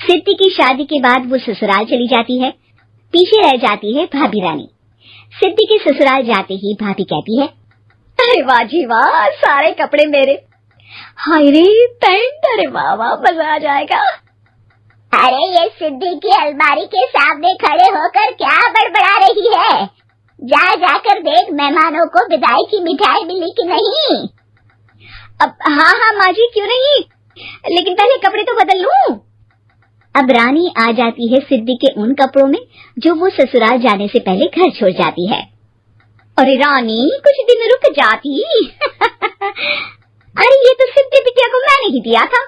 सिद्धि की शादी के बाद वो ससुराल चली जाती है। पीछे रह जाती है भाभी रानी। सिद्धि के ससुराल जाते ही भाभी कहती है, अरे वाह जी वाह, सारे कपड़े मेरे। हाय रे पैंट, अरे वाह वाह, मजा आ जाएगा। अरे ये सिद्धि की अलमारी के सामने खड़े होकर क्या बड़बड़ा रही है? जा जाकर देख मेहमानों को विदाई की मिठाई मिली कि नहीं। अब हाँ माँ जी, क्यों नहीं, लेकिन पहले कपड़े तो बदल लूं। अब रानी आ जाती है सिद्धि के उन कपड़ों में जो वो ससुराल जाने से पहले घर छोड़ जाती है। अरे रानी, कुछ दिन रुक जाती। अरे ये तो सिद्धि बिटिया को मैंने ही दिया था,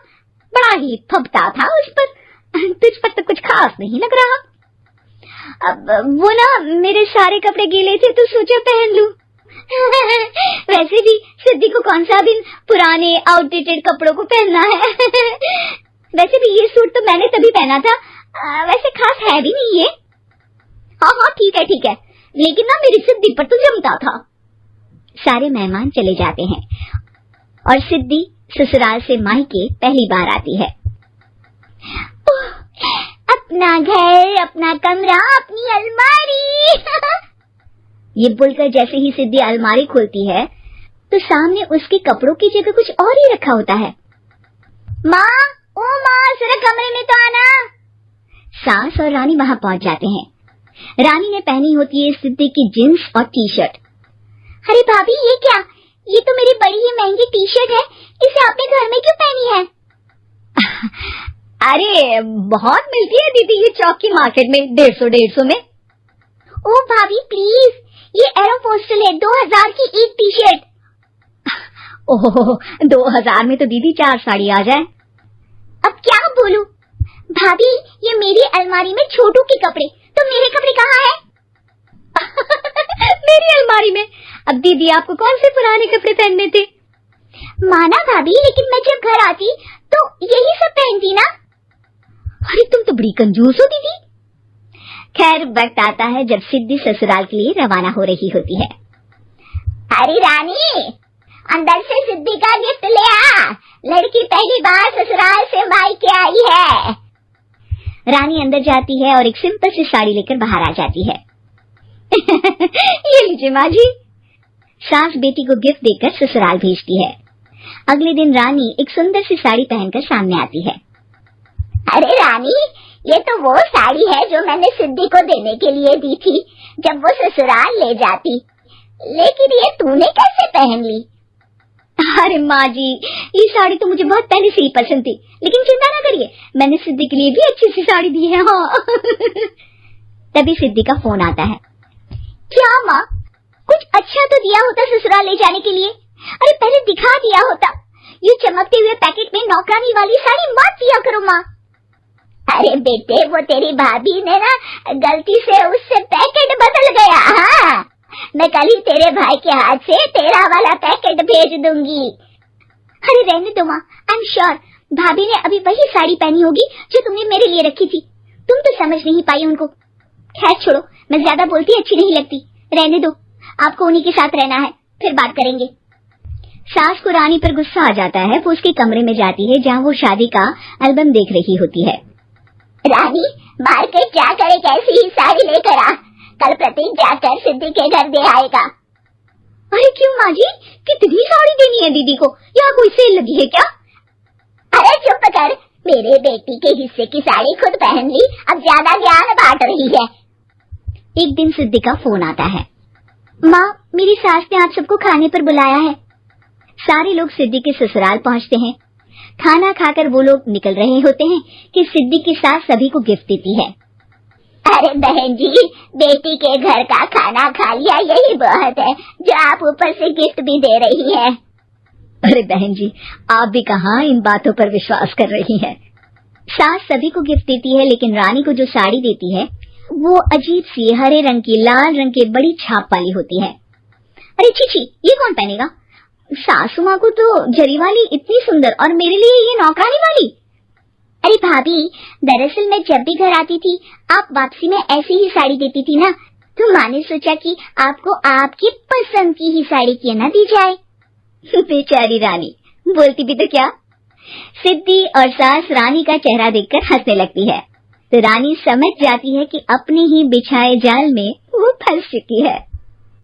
बड़ा ही फबता था उस पर, तुझ पर तो कुछ खास नहीं लग रहा। अब वो ना मेरे सारे कपड़े गीले थे तो सोचा पहन लूं। वैसे भी सिद्धि को कौन सा भी पुराने आउटडेटेड कपड़ों को पहनना है। वैसे भी ये सूट तो मैंने तभी पहना था, वैसे खास है भी नहीं ये। हाँ ठीक है, लेकिन ना मेरी सिद्धि पर तो जमता था। सारे मेहमान चले जाते हैं और सिद्धि ससुराल से मायके पहली बार आती है। अपना घर, अपना कमरा, अपनी अलमारी। ये बोलकर जैसे ही सिद्धि अलमारी खोलती है तो सामने उसके कपड़ों की जगह कुछ और ही रखा होता है। माँ, ओ माँ, जरा कमरे में तो आना। सास और रानी वहां पहुंच जाते हैं। रानी ने पहनी होती है सिद्धि की जींस और टी शर्ट। अरे भाभी, ये क्या? ये तो मेरी बड़ी ही महंगी टी शर्ट है, इसे आपने घर में क्यों पहनी है? अरे बहुत मिलती है दीदी ये चौक की मार्केट में, 150 में। ओ भाभी प्लीज, ये एरोपोस्टल है, 2000 की एक टी शर्ट। ओह, 2000 में तो दीदी 4 साड़ी आ जाए। अब क्या बोलूं? भाभी, ये मेरी अलमारी में छोटू के कपड़े, तो मेरे कपड़े कहाँ हैं? मेरी अलमारी में? अब दीदी आपको कौन से पुराने कपड़े पहनने थे? माना भाभी, लेकिन मैं जब घर आती तो यही सब पहनती ना। अरे तुम तो बड़ी कंजूस हो दीदी। खैर, वक्त आता है जब सिद्धि ससुराल के लिए रवाना हो रही होती है। अरे रानी, अंदर से सिद्धि का गिफ्ट ले आ, लड़की पहली बार ससुराल से मायके आई है। रानी अंदर जाती है और एक सिंपल सी साड़ी लेकर बाहर आ जाती है। ये लीजिए माँ जी। सास बेटी को गिफ्ट देकर ससुराल भेजती है। अगले दिन रानी एक सुंदर सी साड़ी पहनकर सामने आती है। अरे रानी, ये तो वो साड़ी है जो मैंने सिद्धि को देने के लिए दी थी जब वो ससुराल ले जाती, लेकिन ये तूने कैसे पहन ली? अरे माँ जी, ये साड़ी तो मुझे बहुत पहले से ही पसंद थी, लेकिन चिंता ना करिए, मैंने सिद्धि के लिए भी अच्छी सी साड़ी दी है। हाँ। तभी सिद्धि का फोन आता है। क्या माँ, कुछ अच्छा तो दिया होता ससुराल ले जाने के लिए। अरे पहले दिखा दिया होता। ये चमकते हुए पैकेट में नौकरानी वाली साड़ी मत दिया करो माँ। अरे बेटे, वो तेरी भाभी ने ना गलती से उससे पैकेट बदल गया। हाँ, मैं कल ही तेरे भाई के हाथ से तेरा वाला पैकेट भेज दूंगी। अरे रहने दो माँ, आई एम श्योर भाभी ने अभी वही साड़ी पहनी होगी जो तुमने मेरे लिए रखी थी। तुम तो समझ नहीं पाई उनको। खैर छोड़ो, मैं ज्यादा बोलती अच्छी नहीं लगती, रहने दो, आपको उन्हीं के साथ रहना है, फिर बात करेंगे। सास को रानी पर गुस्सा आ जाता है। वो उसके कमरे में जाती है जहाँ वो शादी का एल्बम देख रही होती है। रानी, मार्केट जाकर एक ऐसी ही साड़ी लेकर आ, कल प्रतीक जाकर सिद्धि के घर दे आएगा। अरे क्यों माँ जी, कितनी साड़ी देनी है दीदी को? यहाँ कोई सेल लगी है क्या? अरे चुप कर, मेरे बेटी के हिस्से की साड़ी खुद पहन ली, अब ज्यादा ज्ञान बांट रही है। एक दिन सिद्धि का फोन आता है। माँ, मेरी सास ने आप सबको खाने पर बुलाया है। सारे लोग सिद्धि के ससुराल पहुँचते हैं। खाना खाकर वो लोग निकल रहे होते हैं कि सिद्धि की सास सभी को गिफ्ट देती है। अरे बहन जी, बेटी के घर का खाना खा लिया, यही बहुत है जो आप ऊपर से गिफ्ट भी दे रही है। अरे बहन जी, आप भी कहाँ इन बातों पर विश्वास कर रही हैं। सास सभी को गिफ्ट देती है, लेकिन रानी को जो साड़ी देती है वो अजीब सी हरे रंग की, लाल रंग की बड़ी छाप वाली होती है। अरे छी, ये कौन पहनेगा? सासू माँ को तो जरी वाली इतनी सुंदर, और मेरे लिए ये नौकरानी वाली। अरे भाभी, दरअसल मैं जब भी घर आती थी आप वापसी में ऐसी ही साड़ी देती थी ना, तो माँ ने सोचा कि आपको आपकी पसंद की ही साड़ी क्यों ना दी जाए। बेचारी रानी, बोलती भी तो क्या। सिद्धि और सास रानी का चेहरा देखकर हंसने लगती है तो रानी समझ जाती है कि अपने ही बिछाए जाल में वो फंस चुकी है।